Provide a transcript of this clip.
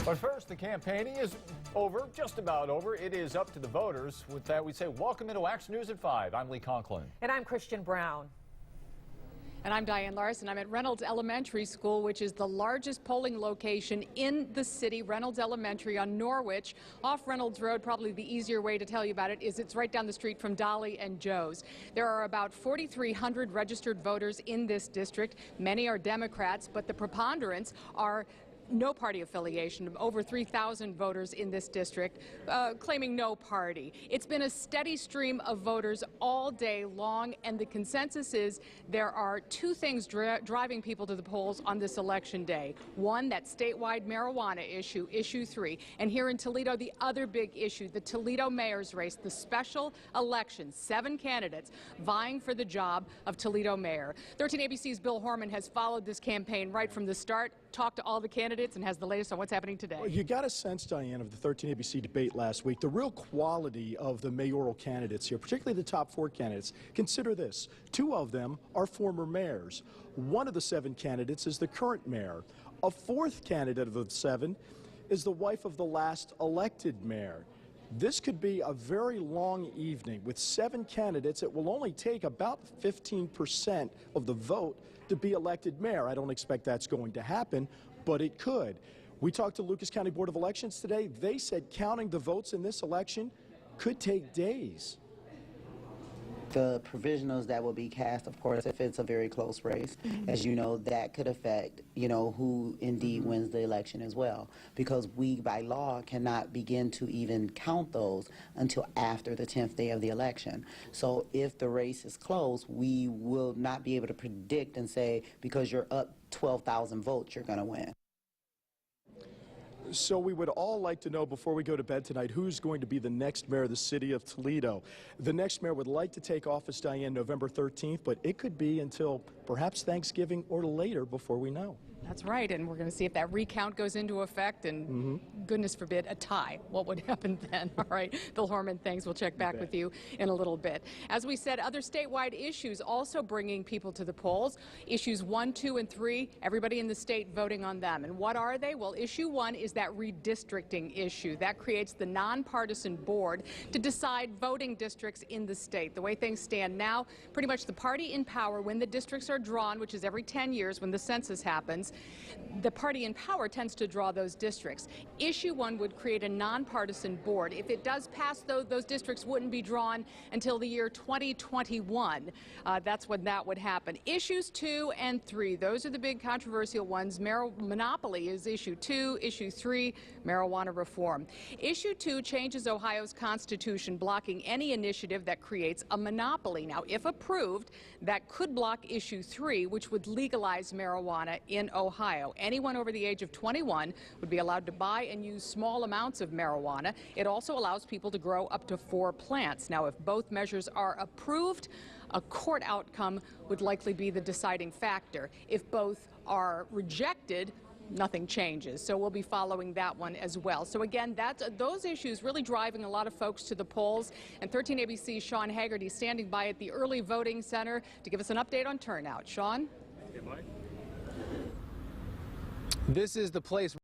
But first, the campaigning is over, just about over. It is up to the voters. With that, we say welcome into Action News at 5. I'm Lee Conklin. And I'm Christian Brown. And I'm Diane Larson. I'm at Reynolds Elementary School, which is the largest polling location in the city. Reynolds Elementary on Norwich, off Reynolds Road. Probably the easier way to tell you about it is it's right down the street from Dolly and Joe's. There are about 4,300 registered voters in this district. Many are Democrats, but the preponderance are no party affiliation. Over 3,000 voters in this district claiming no party. It's been a steady stream of voters all day long, and the consensus is there are two things driving people to the polls on this election day. One, that statewide marijuana issue, issue 3. And here in Toledo, the other big issue, the Toledo mayor's race, the special election. 7 candidates vying for the job of Toledo mayor. 13 ABC's Bill Horman has followed this campaign right from the start, talked to all the candidates, and has the latest on what's happening today. Well, you got a sense, Diane, of the 13 ABC debate last week, the real quality of the mayoral candidates here, particularly the top 4 candidates. Consider this. 2 of them are former mayors. One of the 7 candidates is the current mayor. A 4th candidate of the 7 is the wife of the last elected mayor. This could be a very long evening. With 7 candidates, it will only take about 15% of the vote to be elected mayor. I don't expect that's going to happen, but it could. We talked to Lucas County Board of Elections today. They said counting the votes in this election could take days. The provisionals that will be cast, of course, if it's a very close race, as you know, that could affect, who indeed wins the election as well. Because we, by law, cannot begin to even count those until after the 10th day of the election. So if the race is close, we will not be able to predict and say, because you're up 12,000 votes, you're going to win. So we would all like to know before we go to bed tonight who's going to be the next mayor of the city of Toledo. The next mayor would like to take office, Diane, November 13th, but it could be until perhaps Thanksgiving or later before we know. That's right, and we're going to see if that recount goes into effect and, goodness forbid, a tie. What would happen then? All right, Bill Horman, thanks. We'll check back with you in a little bit. As we said, other statewide issues also bringing people to the polls. Issues 1, 2, and 3, everybody in the state voting on them. And what are they? Well, issue 1 is that redistricting issue. That creates the nonpartisan board to decide voting districts in the state. The way things stand now, pretty much the party in power, when the districts are drawn, which is every 10 years when the census happens, the party in power tends to draw those districts. Issue 1 would create a nonpartisan board. If it does pass, though, those districts wouldn't be drawn until the year 2021. That's when that would happen. Issues 2 and 3, those are the big controversial ones. Monopoly is issue 2. Issue 3, marijuana reform. Issue 2 changes Ohio's constitution, blocking any initiative that creates a monopoly. Now, if approved, that could block issue 3, which would legalize marijuana in Ohio. Anyone over the age of 21 would be allowed to buy and use small amounts of marijuana. It also allows people to grow up to 4 plants. Now, if both measures are approved, a court outcome would likely be the deciding factor. If both are rejected, nothing changes. So we'll be following that one as well. So again, those issues really driving a lot of folks to the polls. And 13 ABC's Sean Haggerty standing by at the early voting center to give us an update on turnout. Sean? This is the place